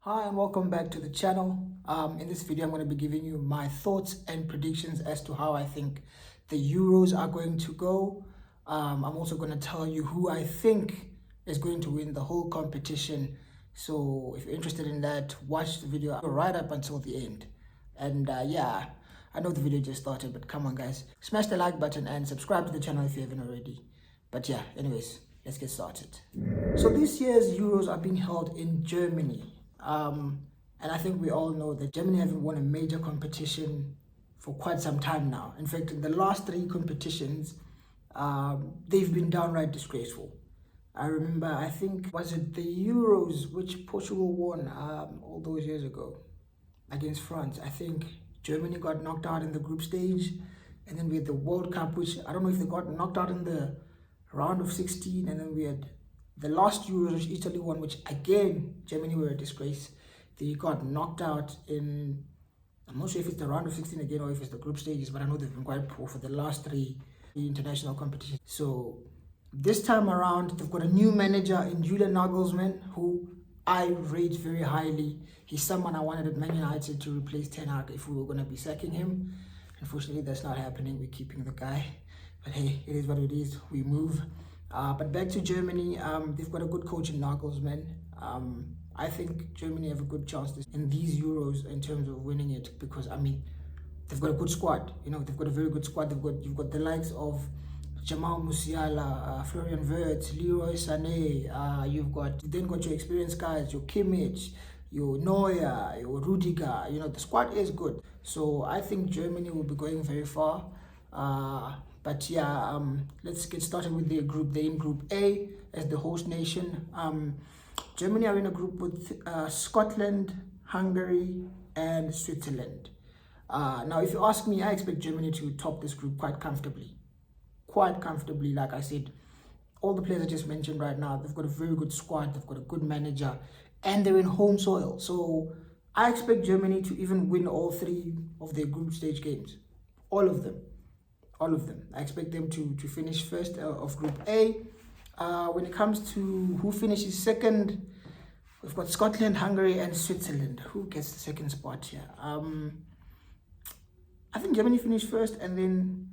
Hi and welcome back to the channel. In this video, I'm going to be giving you my thoughts and predictions as to how I think the Euros are going to go. I'm also going to tell you who I think is going to win the whole competition. So if you're interested in that, watch the video right up until the end. And yeah, I know the video just started, but come on guys, smash the like button and subscribe to the channel if you haven't already. But yeah, anyways, let's get started. So this year's Euros are being held in Germany. And I think we all know that Germany haven't won a major competition for quite some time now. In fact, in the last three competitions, they've been downright disgraceful. I remember, I think, was it the Euros which Portugal won all those years ago against France? I think Germany got knocked out in the group stage, and then we had the World Cup, which I don't know if they got knocked out in the round of 16, and then we had the last Euros which Italy won, which again Germany were a disgrace. They got knocked out in, I'm not sure if it's the round of 16 again or if it's the group stages, but I know they've been quite poor for the last three international competitions. So this time around, they've got a new manager in Julian Nagelsmann, who I rate very highly. He's someone I wanted at Man United to replace Ten Hag if we were going to be sacking him. Unfortunately, that's not happening. We're keeping the guy. But hey, it is what it is. We move. But back to Germany, they've got a good coach in Nagelsmann. I think Germany have a good chance in these Euros in terms of winning it because, I mean, they've got a good squad. You know, they've got a very good squad. You've got the likes of Jamal Musiala, Florian Wirtz, Leroy Sané. You've then got your experienced guys, your Kimmich, your Neuer, your Rudiger. You know, the squad is good. So I think Germany will be going very far. But yeah, let's get started with their group. They're in Group A as the host nation. Germany are in a group with Scotland, Hungary, and Switzerland. Now, if you ask me, I expect Germany to top this group quite comfortably. Quite comfortably, like I said. All the players I just mentioned right now, they've got a very good squad, they've got a good manager, and they're in home soil. So I expect Germany to even win all three of their group stage games. All of them. All of them. I expect them to finish first of Group A. When it comes to who finishes second, we've got Scotland, Hungary, and Switzerland. Who gets the second spot here? I think Germany finished first, and then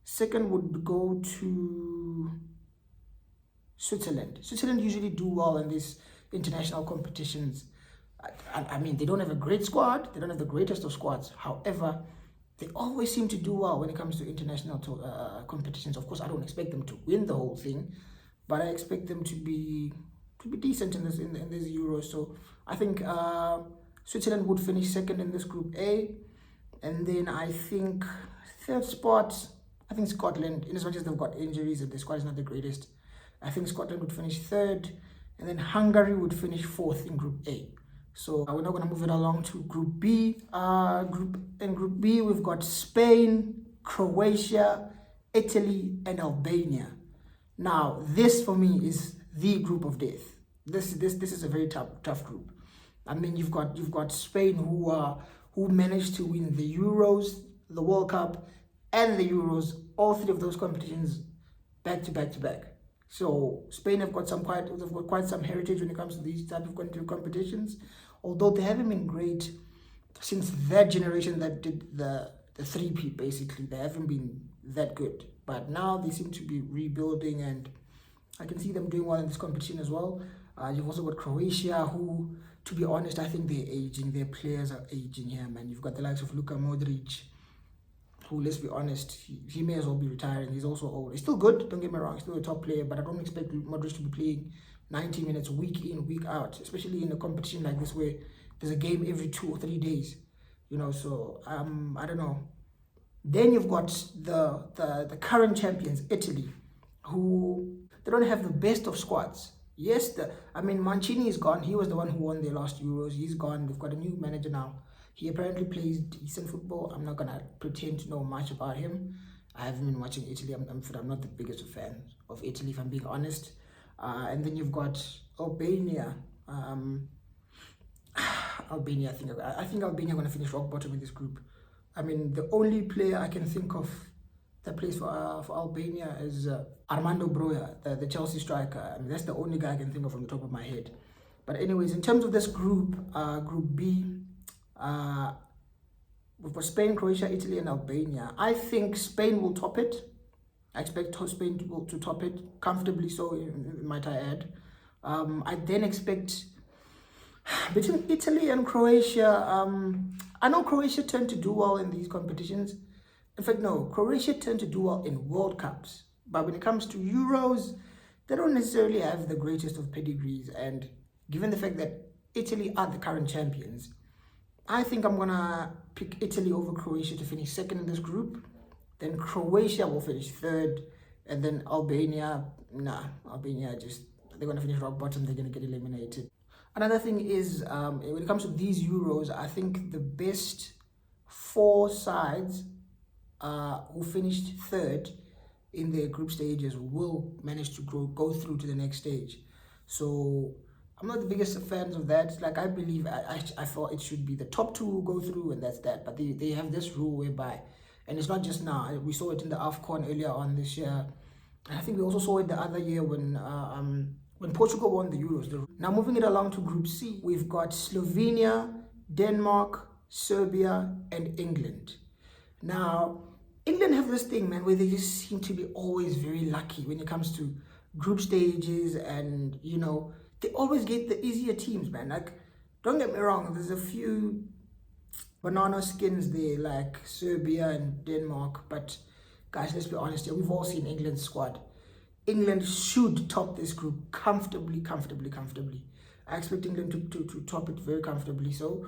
second would go to Switzerland. Switzerland usually do well in these international competitions. I mean, they don't have a great squad. They don't have the greatest of squads. However, they always seem to do well when it comes to international competitions. Of course, I don't expect them to win the whole thing, but I expect them to be decent in this Euros. So I think Switzerland would finish second in this Group A, and then I think third spot, I think Scotland. In as much as they've got injuries and the squad is not the greatest, I think Scotland would finish third, and then Hungary would finish fourth in Group A. So we're now going to move it along to Group B. In Group B, we've got Spain, Croatia, Italy, and Albania. Now, this for me is the group of death. This is a very tough group. I mean, you've got Spain who managed to win the Euros, the World Cup, and the Euros, all three of those competitions back to back. So Spain have got quite some heritage when it comes to these type of competitions. Although they haven't been great since that generation that did the three-peat, basically. They haven't been that good. But now they seem to be rebuilding, and I can see them doing well in this competition as well. You've also got Croatia, who, to be honest, I think they're aging. Their players are aging here, man. You've got the likes of Luka Modric, who, let's be honest, he may as well be retiring. He's also old. He's still good, don't get me wrong. He's still a top player, but I don't expect Modric to be playing 90 minutes week in, week out, especially in a competition like this where there's a game every 2 or 3 days, you know. So I don't know. Then you've got the current champions, Italy, who they don't have the best of squads. Yes, I mean, Mancini is gone. He was the one who won their last Euros. He's gone. They've got a new manager now. He apparently plays decent football. I'm not gonna pretend to know much about him. I haven't been watching Italy. I'm not the biggest fan of Italy, if I'm being honest. And then you've got Albania. Albania, I think Albania are going to finish rock bottom in this group. I mean, the only player I can think of that plays for Albania is Armando Broja, the Chelsea striker. I mean, that's the only guy I can think of from the top of my head. But anyways, in terms of this group, Group B, we've got Spain, Croatia, Italy, and Albania. I think Spain will top it. I expect Spain to top it comfortably, so might I add. I then expect between Italy and Croatia, I know Croatia tend to do well in these competitions. In fact, no, Croatia tend to do well in World Cups. But when it comes to Euros, they don't necessarily have the greatest of pedigrees. And given the fact that Italy are the current champions, I think I'm going to pick Italy over Croatia to finish second in this group. Then Croatia will finish third. And then Albania, Albania they're going to finish rock bottom. They're going to get eliminated. Another thing is, when it comes to these Euros, I think the best 4 sides who finished third in their group stages will manage to go through to the next stage. So I'm not the biggest fans of that. Like, I believe, I thought it should be the top 2 who go through, and that's that. But they have this rule whereby, and it's not just now, we saw it in the AFCON earlier on this year. And I think we also saw it the other year when Portugal won the Euros. Now, moving it along to Group C, we've got Slovenia, Denmark, Serbia, and England. Now, England have this thing, man, where they just seem to be always very lucky when it comes to group stages, and, you know, they always get the easier teams, man. Like, don't get me wrong, there's a few banana skins there, like Serbia and Denmark, but guys, let's be honest here, we've all seen England's squad. England should top this group comfortably. I expect England to top it very comfortably. So,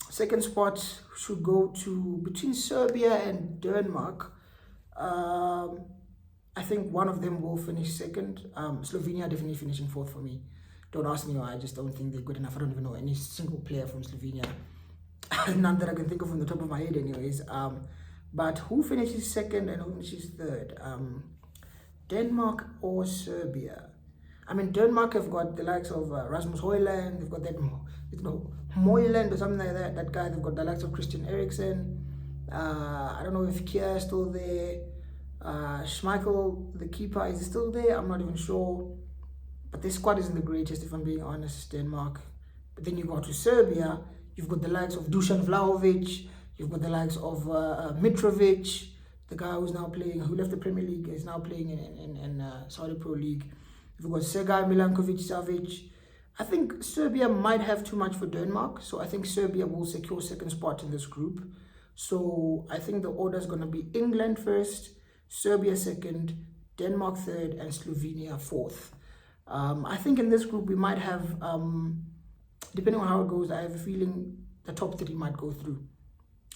second spot should go to between Serbia and Denmark. I think one of them will finish second. Slovenia definitely finishing fourth for me. Don't ask me why, I just don't think they're good enough. I don't even know any single player from Slovenia. None that I can think of on the top of my head anyways. But who finishes second and who finishes third? Denmark or Serbia? I mean, Denmark have got the likes of Rasmus Højlund. They've got that, Moyland or something like that. That guy. They've got the likes of Christian Eriksen. I don't know if Kjær is still there. Schmeichel, the keeper, is still there? I'm not even sure. But this squad isn't the greatest, if I'm being honest, Denmark. But then you go to Serbia. You've got the likes of Dusan Vlahovic. You've got the likes of Mitrovic, the guy who left the Premier League, is now playing in Saudi Pro League. You've got Sergej Milankovic-Savic. I think Serbia might have too much for Denmark, so I think Serbia will secure second spot in this group. So I think the order is going to be England first, Serbia second, Denmark third, and Slovenia fourth. I think in this group we might have, depending on how it goes, I have a feeling the top 3 might go through.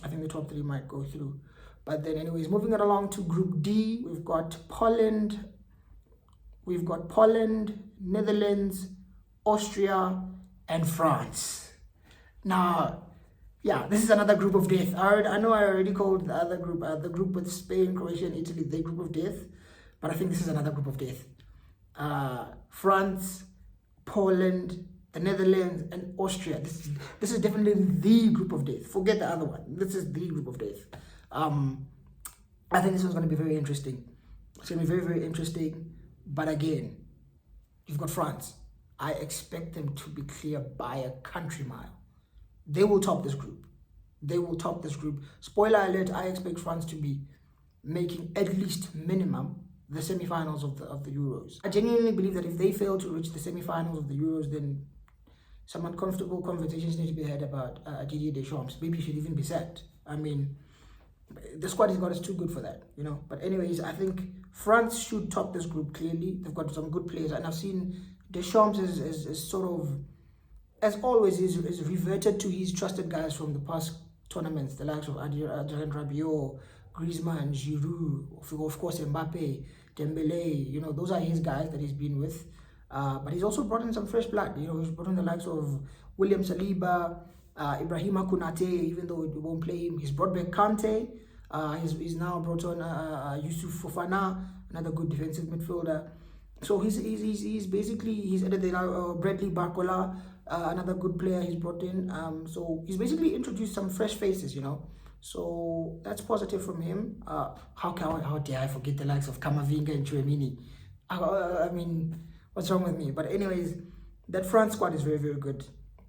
I think the top 3 might go through. But then anyways, moving it along to Group D, we've got Poland, Netherlands, Austria, and France. Now, yeah, this is another group of death. I know I already called the other group, the group with Spain, Croatia, and Italy, the group of death. But I think this is another group of death. France, Poland, the Netherlands, and Austria. This is definitely the group of death. Forget the other one. This is the group of death. I think this one's going to be very interesting. It's going to be very, very interesting. But again, you've got France. I expect them to be clear by a country mile. They will top this group. Spoiler alert, I expect France to be making at least minimum the semi-finals of the Euros. I genuinely believe that if they fail to reach the semi-finals of the Euros, then some uncomfortable conversations need to be had about Didier Deschamps. Maybe he should even be sacked. I mean, the squad he's got is too good for that, you know. But anyways, I think France should top this group clearly. They've got some good players, and I've seen Deschamps is sort of, as always, is reverted to his trusted guys from the past tournaments, the likes of Adrien Rabiot, Griezmann, Giroud, of course Mbappe, Dembele. You know, those are his guys that he's been with. But he's also brought in some fresh blood. You know, he's brought in the likes of William Saliba, Ibrahima Konate, even though he won't play him. He's brought back Kante. He's now brought on Yusuf Fofana, another good defensive midfielder. So he's added Bradley Barcola, another good player he's brought in. So he's basically introduced some fresh faces, you know. So that's positive from him. How dare I forget the likes of Kamavinga and Tchouaméni? I mean, what's wrong with me? But anyways, That France squad is very, very good.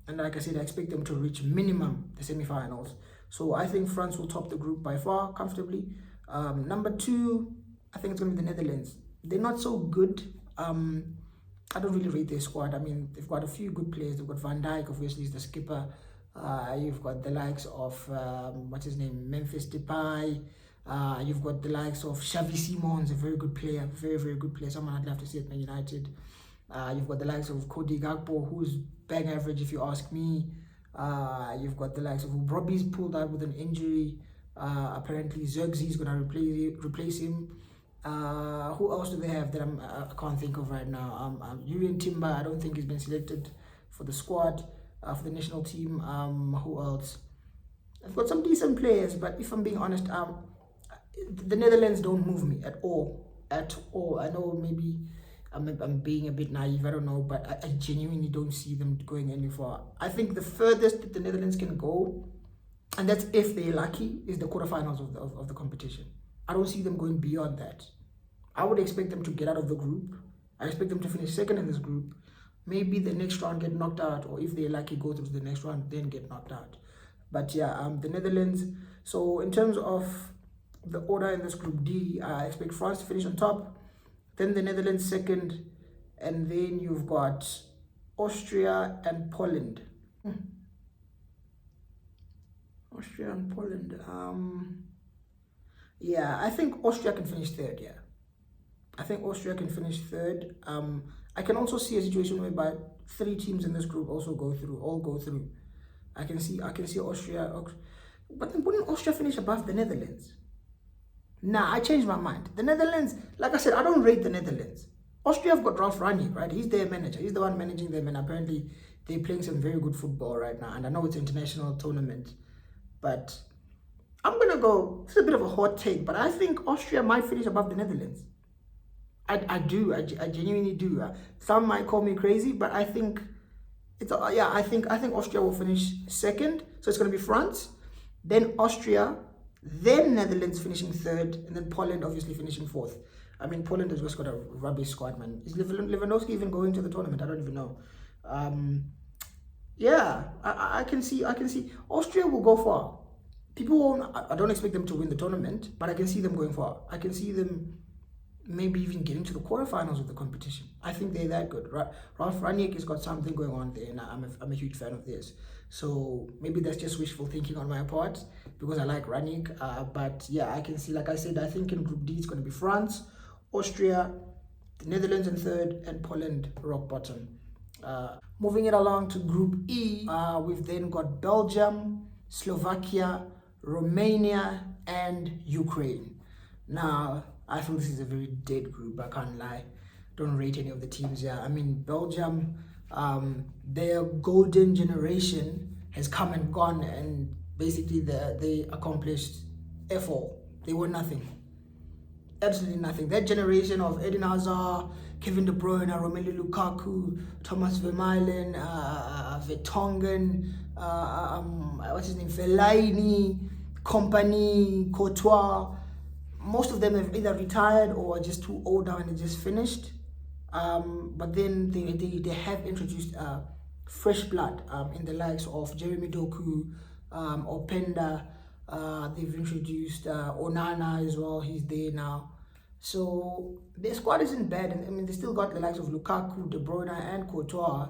And like I said, I expect them to reach minimum the semi-finals. So I think France will top the group by far, comfortably. Number 2, I think it's going to be the Netherlands. They're not so good. I don't really rate their squad. I mean, they've got a few good players. They've got Van Dijk, obviously, is the skipper. You've got the likes of, what's his name, Memphis Depay. You've got the likes of Xavi Simons, a very good player, very, very good player, someone I'd love to see at Man United. You've got the likes of Cody Gakpo, who's bang average if you ask me. You've got the likes of Robbie's pulled out with an injury. Apparently Zirkzee is going to replace him. Who else do they have that I can't think of right now? Jurrien Timber, I don't think he's been selected for the squad, for the national team. Who else? I've got some decent players, but if I'm being honest, the Netherlands don't move me at all. At all. I know maybe I'm being a bit naive, I don't know, but I genuinely don't see them going any far. I think the furthest that the Netherlands can go, and that's if they're lucky, is the quarterfinals of the competition. I don't see them going beyond that. I would expect them to get out of the group. I expect them to finish second in this group. Maybe the next round get knocked out, or if they're lucky, go through to the next round, then get knocked out. But yeah, the Netherlands. So in terms of the order in this group D, I expect France to finish on top, then the Netherlands second, and then you've got Austria and Poland. Austria and Poland. Yeah, I think Austria can finish third. Yeah, I think Austria can finish third. I can also see a situation whereby 3 teams in this group also go through. I can see Austria, but then wouldn't Austria finish above the Netherlands? Nah, I changed my mind. The Netherlands, like I said, I don't rate the Netherlands. Austria have got Ralf Rangnick, right? He's their manager. He's the one managing them, and apparently they're playing some very good football right now. And I know it's an international tournament, but I'm gonna go. It's a bit of a hot take, but I think Austria might finish above the Netherlands. I genuinely do. Some might call me crazy, but I think it's I think Austria will finish second. So it's gonna be France, then Austria, then Netherlands finishing third, and then Poland obviously finishing fourth. I mean, Poland has just got a rubbish squad, man. Is Lewandowski even going to the tournament? I don't even know. Yeah, I can see Austria will go far. People won't, I don't expect them to win the tournament, but I can see them going far. I can see them maybe even getting to the quarterfinals of the competition. I think they're that good. Ralf Rangnick has got something going on there, and I'm a huge fan of theirs. So maybe that's just wishful thinking on my part, because I like Rangnick. But yeah, I can see, like I said, I think in Group D it's going to be France, Austria, the Netherlands in third, and Poland rock bottom. Moving it along to Group E, we've then got Belgium, Slovakia, Romania, and Ukraine. Now, I think this is a very dead group, I can't lie. Don't rate any of the teams here. I mean, Belgium, their golden generation has come and gone, and basically they accomplished F all. They were nothing. Absolutely nothing. That generation of Eden Hazard, Kevin De Bruyne, Romelu Lukaku, Thomas Vermaelen, Vertonghen, what's his name, Fellaini, Kompany, Courtois, most of them have either retired or are just too old now and they just finished. But then they have introduced fresh blood in the likes of Jeremy Doku, Openda. They've introduced Onana as well. He's there now. So their squad isn't bad. I mean, they still got the likes of Lukaku, De Bruyne, and Courtois.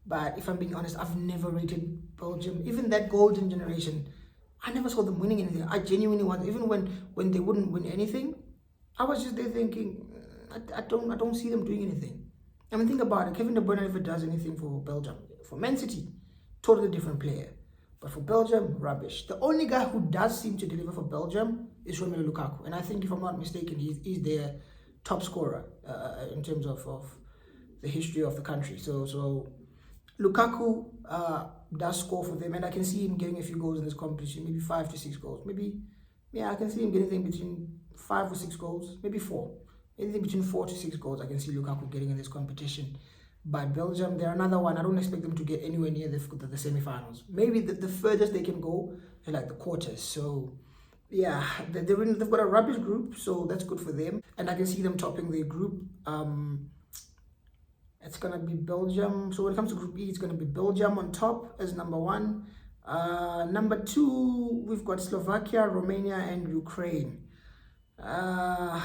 But if I'm being honest, I've never rated Belgium. Even that golden generation, I never saw them winning anything. I genuinely was. Even when they wouldn't win anything, I was just there thinking, I don't see them doing anything. I mean, think about it. Kevin De Bruyne never does anything for Belgium. For Man City, totally different player. But for Belgium, rubbish. The only guy who does seem to deliver for Belgium is Romelu Lukaku. And I think, if I'm not mistaken, he's their top scorer in terms of the history of the country. So Lukaku does score for them, and I can see him getting a few goals in this competition, maybe 5 to 6 goals. I can see him getting between 5 or 6 goals, maybe 4. Anything between 4 to 6 goals I can see Lukaku getting in this competition. But Belgium, they're another one. I don't expect them to get anywhere near the semi-finals. Maybe the furthest they can go is like the quarters. So yeah, they've got a rubbish group, so that's good for them. And I can see them topping their group. it's going to be Belgium. So when it comes to Group E, it's going to be Belgium on top as number 1. Number 2, we've got Slovakia, Romania, and Ukraine. I'm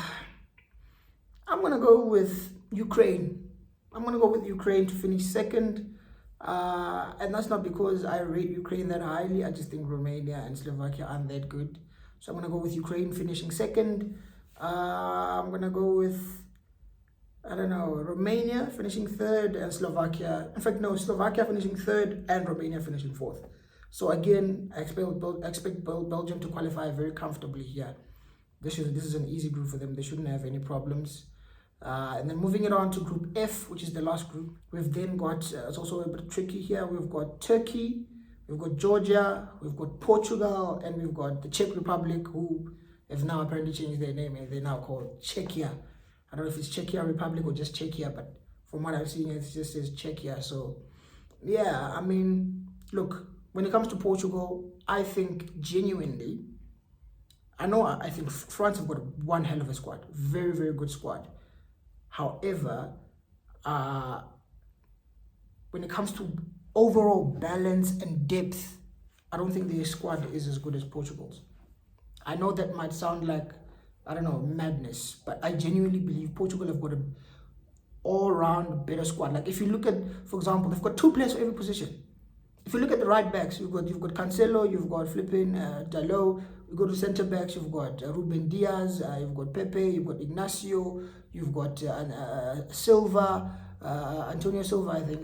going to go with Ukraine. I'm going to go with Ukraine to finish second. And that's not because I rate Ukraine that highly. I just think Romania and Slovakia aren't that good. So I'm going to go with Ukraine finishing second. I'm going to go with, I don't know, Romania finishing third and Slovakia. In fact, no, Slovakia finishing third and Romania finishing fourth. So again, I expect Belgium to qualify very comfortably here. This is an easy group for them. They shouldn't have any problems. And then moving it on to Group F, which is the last group, we've then got, it's also a bit tricky here, we've got Turkey, we've got Georgia, we've got Portugal, and we've got the Czech Republic, who have now apparently changed their name and they're now called Czechia. I don't know if it's Czechia Republic or just Czechia, but from what I've seen, it just says Czechia. So, yeah, I mean, look, when it comes to Portugal, I think genuinely, I think France have got one hell of a squad, very, very good squad. However, when it comes to overall balance and depth, I don't think their squad is as good as Portugal's. I know that might sound like, I don't know, madness, but I genuinely believe Portugal have got an all-round better squad. Like if you look at, for example, they've got 2 players for every position. If you look at the right backs, you've got Cancelo, you've got flipping Dalot. You go to centre backs, you've got Ruben Diaz, you've got Pepe, you've got Ignacio, you've got Silva, Antonio Silva, I think.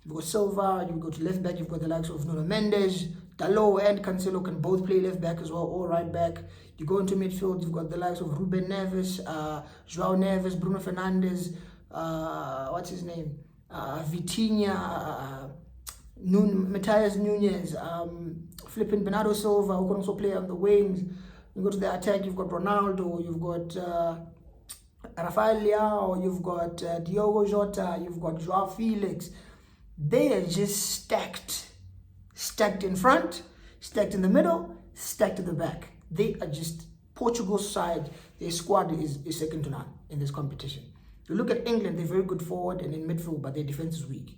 You've got Silva, you go to left back, you've got the likes of Nuno Mendes, Dalot and Cancelo can both play left back as well, or right back. You go into midfield, you've got the likes of Ruben Neves, Joao Neves, Bruno Fernandes, what's his name? Vitinha, Matthias Nunes, flipping Bernardo Silva, who can also play on the wings. You go to the attack, you've got Ronaldo, you've got Rafael Leao, you've got Diogo Jota, you've got Joao Felix. They are just stacked. Stacked in front, stacked in the middle, stacked at the back. They are just, Portugal's side, their squad is second to none in this competition. You look at England, they're very good forward and in midfield, but their defense is weak.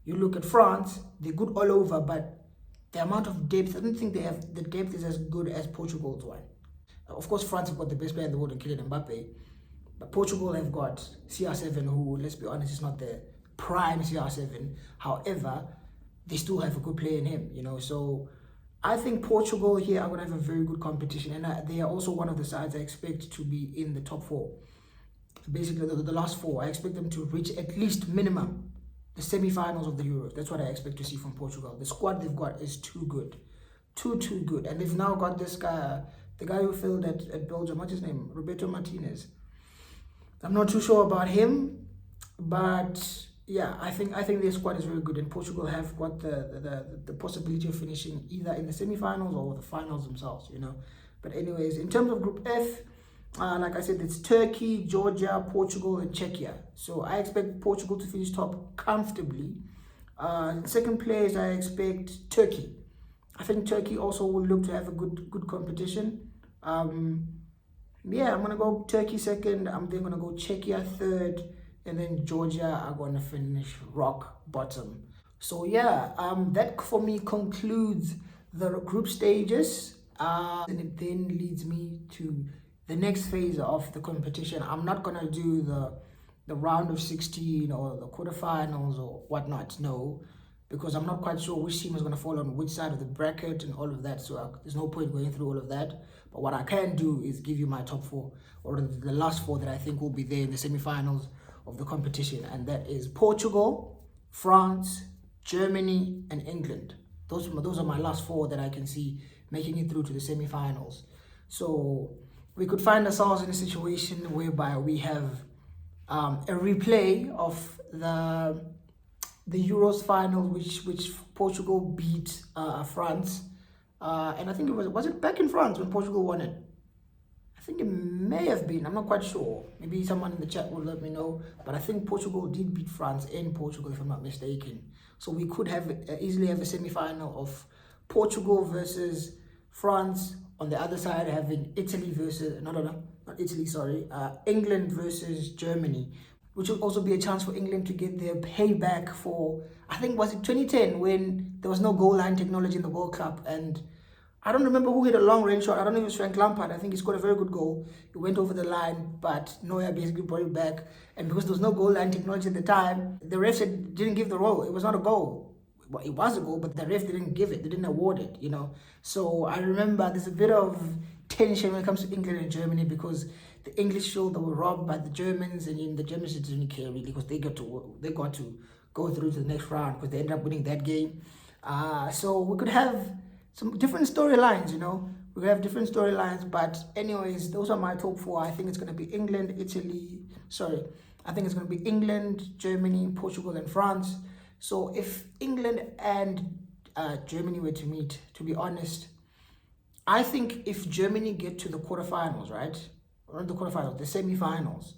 You look at France, they're good all over, but the amount of depth, I don't think they have, the depth is as good as Portugal's one. Of course, France have got the best player in the world in Kylian Mbappe, but Portugal have got CR7, who, let's be honest, is not the prime CR7. However, they still have a good player in him, you know. So I think Portugal here are going to have a very good competition, and they are also one of the sides I expect to be in the top 4. Basically, the last 4, I expect them to reach at least minimum the semi-finals of the Euros. That's what I expect to see from Portugal. The squad they've got is too good. Too good. And they've now got this guy, the guy who failed at Belgium, what's his name? Roberto Martinez. I'm not too sure about him, but yeah, I think their squad is very good, and Portugal have got the possibility of finishing either in the semi-finals or the finals themselves, you know. But anyways, in terms of Group F, like I said, it's Turkey, Georgia, Portugal, and Czechia. So I expect Portugal to finish top comfortably. In second place, I expect Turkey. I think Turkey also will look to have a good competition. Yeah, I'm gonna go Turkey second. I'm then gonna go Czechia third, and then Georgia are gonna finish rock bottom. So yeah, that for me concludes the group stages, and it then leads me to the next phase of the competition. I'm not gonna do the round of 16 or the quarterfinals or whatnot, no, because I'm not quite sure which team is gonna fall on which side of the bracket and all of that. So there's no point going through all of that. But what I can do is give you my top 4, or the last 4 that I think will be there in the semi-finals of the competition, and that is Portugal, France, Germany, and England. Those are my last 4 that I can see making it through to the semi-finals. So we could find ourselves in a situation whereby we have a replay of the Euros final, which Portugal beat France, and I think it was it back in France when Portugal won it? I think it may have been. I'm not quite sure. Maybe someone in the chat will let me know. But I think Portugal did beat France in Portugal, if I'm not mistaken. So we could have easily have a semi-final of Portugal versus France. On the other side, having Italy versus not Italy, sorry, England versus Germany. which will also be a chance for England to get their payback for, I think, was it 2010 when there was no goal line technology in the World Cup, and I don't remember who hit a long range shot. I don't know if it was Frank Lampard. I think he scored a very good goal. It went over the line, but Neuer basically brought it back. And because there was no goal line technology at the time, the ref didn't give the goal. It was not a goal. Well, it was a goal, but the ref didn't give it. They didn't award it, you know. So I remember there's a bit of tension when it comes to England and Germany, because the English feel they were robbed by the Germans, and the Germans didn't care really, because they got to go through to the next round because they ended up winning that game. So we could have some different storylines, you know. We have different storylines, but anyways, those are my top four. I think it's going to be England, I think it's going to be England, Germany, Portugal, and France. So if England and Germany were to meet, to be honest, I think if Germany get to the quarterfinals, right, or not the quarterfinals, the semi-finals,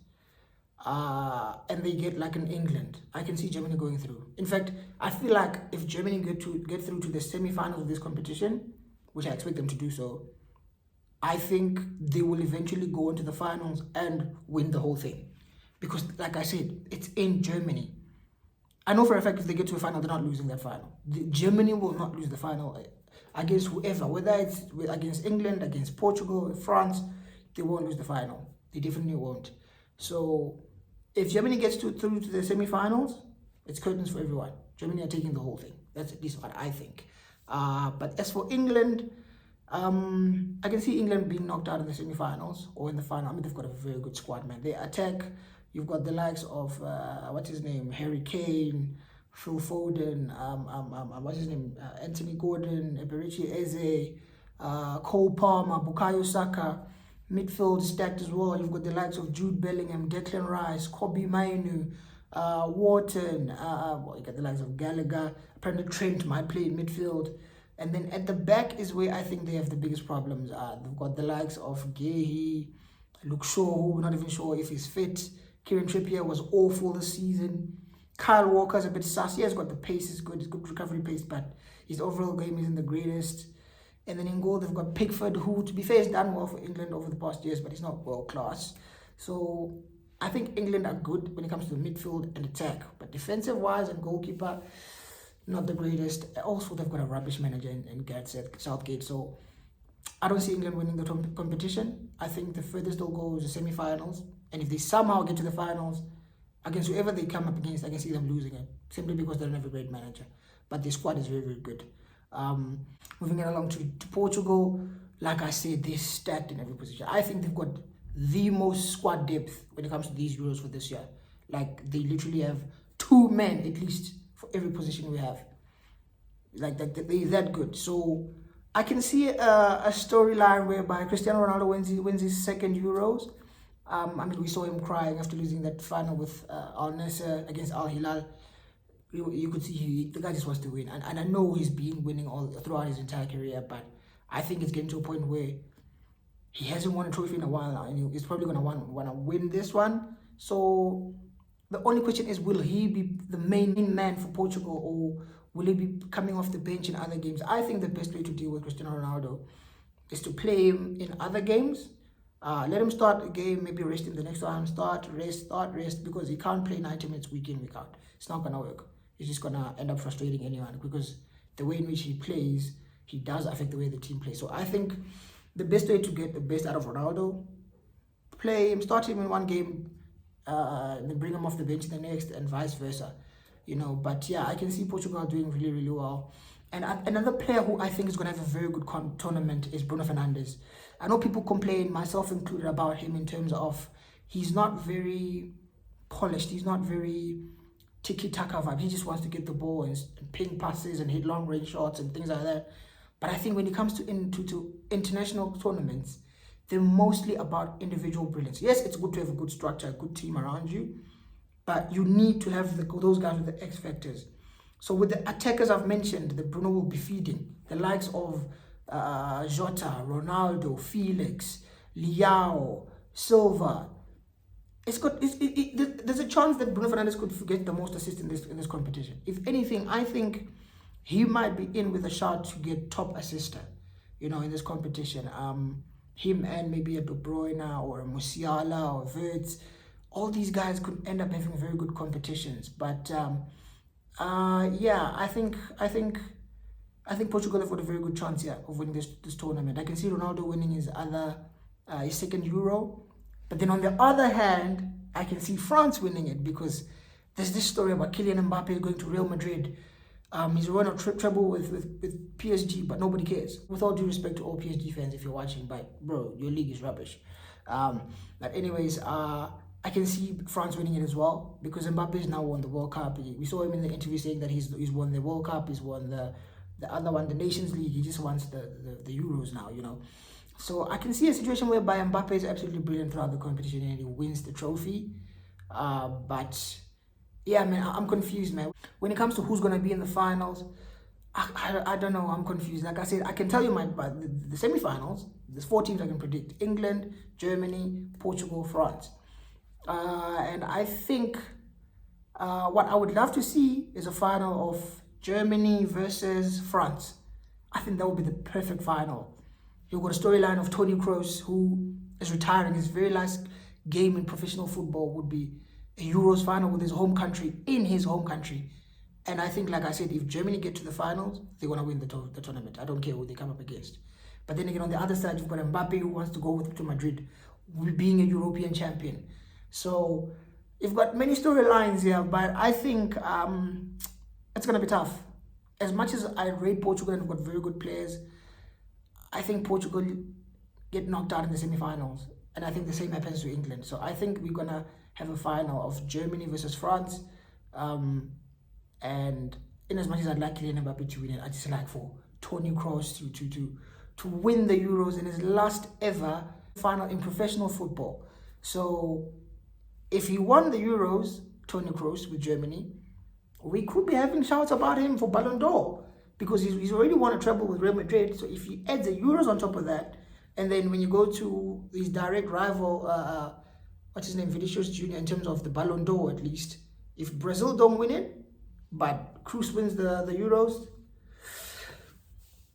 and they get like an England, I can see Germany going through. In fact, I feel like if Germany get through to the semi-finals of this competition, which I expect them to do so, I think they will eventually go into the finals and win the whole thing. Because, like I said, it's in Germany. I know for a fact if they get to a final, they're not losing that final. Germany will not lose the final against whoever, whether it's against England, against Portugal, France, they won't lose the final. They definitely won't. So if Germany gets through to the semi-finals, it's curtains for everyone. Germany are taking the whole thing. That's at least what I think. But as for England, I can see England being knocked out in the semi-finals or in the final. I mean, they've got a very good squad, man. They attack. You've got the likes of what's his name, Harry Kane, Phil Foden, what's his name, Anthony Gordon, Eberechi Eze, Cole Palmer, Bukayo Saka. Midfield stacked as well. You've got the likes of Jude Bellingham, Declan Rice, Kobe Mainu, Wharton. You got the likes of Gallagher. Apparently Trent might play in midfield. And then at the back is where I think they have the biggest problems. They've got the likes of Gehi, Luke Shaw, who we're not even sure if he's fit. Kieran Trippier was awful this season. Kyle Walker's a bit sus. He has got the pace, is good. He's good recovery pace, but his overall game isn't the greatest. And then in goal, they've got Pickford, who, to be fair, has done well for England over the past years, but he's not world class. So I think England are good when it comes to the midfield and attack. But defensive-wise and goalkeeper, not the greatest. Also, they've got a rubbish manager in Gareth Southgate. So I don't see England winning the competition. I think the furthest they'll go is the semi-finals. And if they somehow get to the finals, against whoever they come up against, I can see them losing it. Simply because they don't have a great manager. But their squad is very, very good. Moving it along to Portugal, like I said, they're stacked in every position. I think they've got the most squad depth when it comes to these Euros for this year. Like, they literally have 2 men at least for every position we have. Like, they're that good. So I can see a storyline whereby Cristiano Ronaldo wins his second Euros. I mean, we saw him crying after losing that final with Al Nassr against Al Hilal. You could see the guy just wants to win, and I know he's been winning all throughout his entire career, but I think it's getting to a point where he hasn't won a trophy in a while now, and he's probably gonna want to win this one. So the only question is, will he be the main man for Portugal, or will he be coming off the bench in other games? I think the best way to deal with Cristiano Ronaldo is to play him in other games. Let him start a game, maybe rest him the next time, start, rest, because he can't play 90 minutes week in, week out. It's not gonna work. He's just gonna end up frustrating anyone, because the way in which he plays, he does affect the way the team plays. So I think the best way to get the best out of Ronaldo, play him, start him in one game, then bring him off the bench in the next, and vice versa. You know, but yeah, I can see Portugal doing really, really well. And another player who I think is going to have a very good tournament is Bruno Fernandes. I know people complain, myself included, about him in terms of he's not very polished. He's not very tiki-taka vibe. He just wants to get the ball and ping passes and hit long-range shots and things like that. But I think when it comes to international tournaments, they're mostly about individual brilliance. Yes, it's good to have a good structure, a good team around you, but you need to have those guys with the X factors. So with the attackers I've mentioned, the Bruno will be feeding. The likes of Jota, Ronaldo, Felix, Leao, Silva. There's a chance that Bruno Fernandes could get the most assists in this competition. If anything, I think he might be in with a shot to get top assister, you know, in this competition. Him and maybe a De Bruyne or a Musiala or Wirtz. all these guys could end up having very good competitions. But yeah, I think Portugal have got a very good chance here of winning this tournament. I can see Ronaldo winning his second Euro, but then on the other hand, I can see France winning it because there's this story about Kylian Mbappe going to Real Madrid. He's won a treble with PSG, but nobody cares. With all due respect to all PSG fans, if you're watching, but bro, your league is rubbish. But anyways, I can see France winning it as well because Mbappe has now won the World Cup. We saw him in the interview saying that he's won the World Cup, he's won the other one, the Nations League. He just wants the Euros now, you know. So I can see a situation whereby Mbappe is absolutely brilliant throughout the competition and he wins the trophy. But yeah, man, I'm confused, man. When it comes to who's gonna be in the finals, I don't know. I'm confused. Like I said, I can tell you the semi-finals. There's 4 teams I can predict: England, Germany, Portugal, France. And I think what I would love to see is a final of Germany versus France. I think that would be the perfect final. You've got a storyline of Toni Kroos, who is retiring. His very last game in professional football would be a Euros final with his home country, in his home country. And I think, like I said, if Germany get to the finals, they're going to win the tournament. I don't care who they come up against. But then again, on the other side, you've got Mbappe, who wants to go to Madrid, being a European champion. So you've got many storylines here, but I think it's going to be tough. As much as I rate Portugal and have got very good players, I think Portugal get knocked out in the semi-finals. And I think the same happens to England. So I think we're going to have a final of Germany versus France. And in as much as I'd like Kylian Mbappe to win it, I just like for Toni Kroos to win the Euros in his last ever final in professional football. So if he won the Euros, Toni Kroos with Germany, we could be having shouts about him for Ballon d'Or because he's already won a treble with Real Madrid. So if he adds the Euros on top of that, and then when you go to his direct rival, what's his name, Vinicius Junior, in terms of the Ballon d'Or at least, if Brazil don't win it, but Kroos wins the Euros,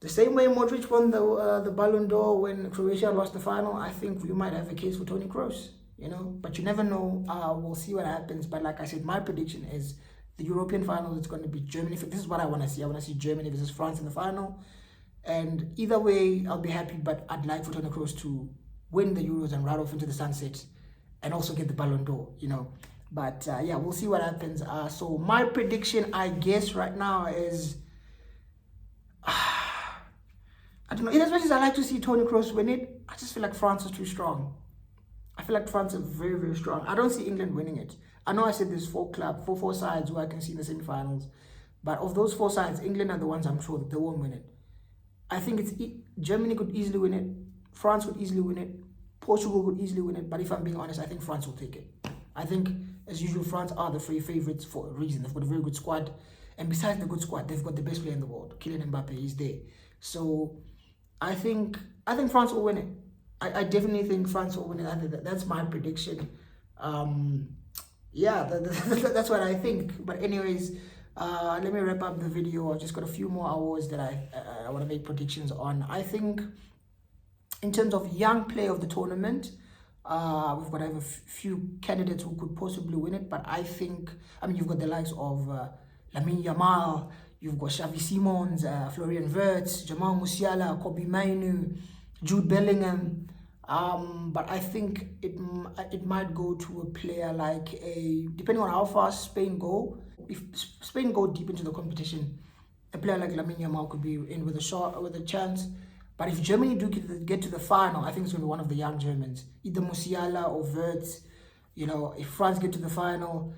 the same way Modric won the Ballon d'Or when Croatia lost the final, I think we might have a case for Toni Kroos, you know. But you never know. We'll see what happens. But like I said, my prediction is the European finals, it's going to be Germany. This is what I want to see. I want to see Germany versus France in the final. And either way, I'll be happy. But I'd like for Toni Kroos to win the Euros and ride off into the sunset and also get the Ballon d'Or, you know. But yeah, we'll see what happens. So my prediction, I guess, right now is, I don't know. In as much as I like to see Toni Kroos win it, I just feel like France is too strong. I feel like France is very, very strong. I don't see England winning it. I know I said there's four sides who I can see in the semi-finals. But of those 4 sides, England are the ones I'm sure that they won't win it. I think Germany could easily win it. France could easily win it. Portugal could easily win it. But if I'm being honest, I think France will take it. I think, as usual, France are the free favourites for a reason. They've got a very good squad. And besides the good squad, they've got the best player in the world. Kylian Mbappe is there. So I think France will win it. I definitely think France will win it. That's my prediction. Yeah, that's what I think. But anyways, let me wrap up the video. I've just got a few more hours that I want to make predictions on. I think in terms of young player of the tournament, we've got to have a few candidates who could possibly win it. But I think, you've got the likes of Lamine Yamal, you've got Xavi Simons, Florian Wirtz, Jamal Musiala, Kobbie Mainoo, Jude Bellingham. But I think it might go to a player like depending on how fast Spain go. If Spain go deep into the competition, a player like Lamine Yamal could be in with a chance. But if Germany do get to the final, I think it's going to be one of the young Germans, either Musiala or Wirtz. You know, if France get to the final,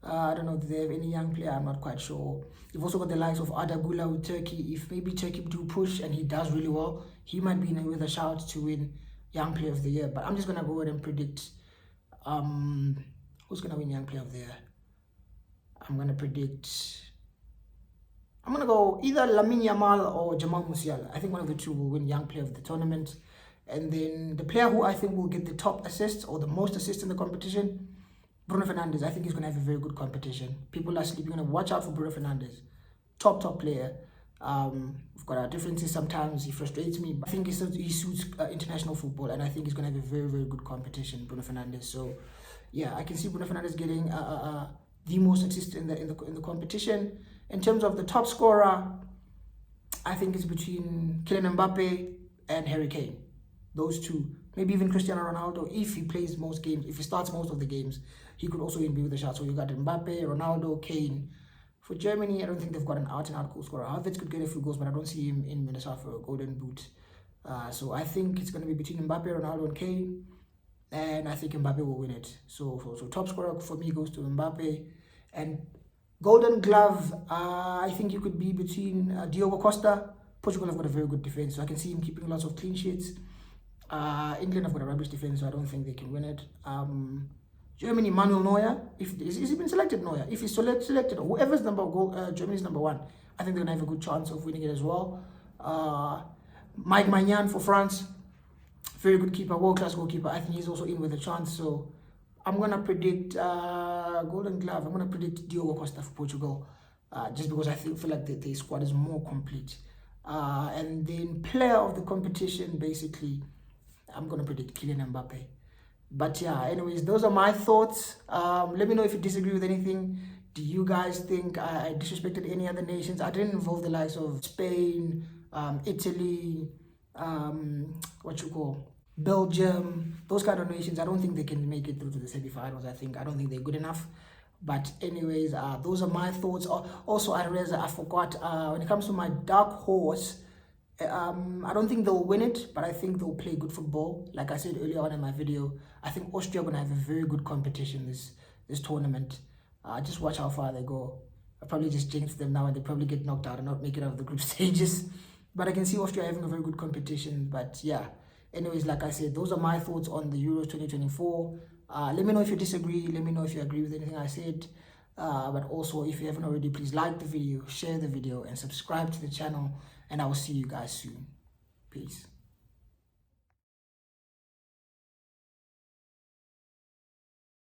I don't know if they have any young player. I'm not quite sure. You've also got the likes of Arda Güler with Turkey. If maybe Turkey do push and he does really well, he might be in with a shout to win Young Player of the Year. But I'm just gonna go ahead and predict who's gonna win Young Player of the Year. I'm gonna go either Lamine Yamal or Jamal Musiala. I think one of the two will win Young Player of the tournament. And then the player who I think will get the top assists or the most assists in the competition, Bruno Fernandes. I think he's going to have a very good competition. People are sleeping. Going to watch out for Bruno Fernandes. Top player. We've got our differences sometimes. He frustrates me. But I think he suits international football. And I think he's going to have a very, very good competition, Bruno Fernandes. So yeah, I can see Bruno Fernandes getting the most assists in the competition. In terms of the top scorer, I think it's between Kylian Mbappe and Harry Kane. Those two. Maybe even Cristiano Ronaldo, if he plays most games, if he starts most of the games, he could also even be with the shot. So you got Mbappe, Ronaldo, Kane. For Germany, I don't think they've got an out-and-out goal scorer. Havertz could get a few goals, but I don't see him in Minnesota for a golden boot. So I think it's going to be between Mbappe, Ronaldo, and Kane. And I think Mbappe will win it. So top scorer for me goes to Mbappe. And Golden Glove, I think you could be between Diogo Costa. Portugal have got a very good defense, so I can see him keeping lots of clean sheets. England have got a rubbish defense, so I don't think they can win it. Germany, Manuel Neuer. Is he been selected, Neuer? If he's selected, whoever's Germany's number one, I think they're going to have a good chance of winning it as well. Mike Maignan for France. Very good keeper, world-class goalkeeper. I think he's also in with a chance, so I'm going to predict Golden Glove. I'm going to predict Diogo Costa for Portugal, just because I feel like the squad is more complete. And then player of the competition, basically, I'm going to predict Kylian Mbappe. But yeah, anyways, those are my thoughts. Let me know if you disagree with anything. Do you guys think I disrespected any other nations? I didn't involve the likes of Spain, Italy, Belgium, those kind of nations. I don't think they can make it through to the semi-finals. I don't think they're good enough. But anyways, those are my thoughts. Also, I forgot, when it comes to my dark horse, I don't think they'll win it, but I think they'll play good football. Like I said earlier on in my video, I think Austria are going to have a very good competition this tournament. Just watch how far they go. I'll probably just jinx them now and they probably get knocked out and not make it out of the group stages. But I can see Austria having a very good competition. But yeah, anyways, like I said, those are my thoughts on the Euros 2024. Let me know if you disagree. Let me know if you agree with anything I said. But also, if you haven't already, please like the video, share the video, and subscribe to the channel. And I will see you guys soon. Peace.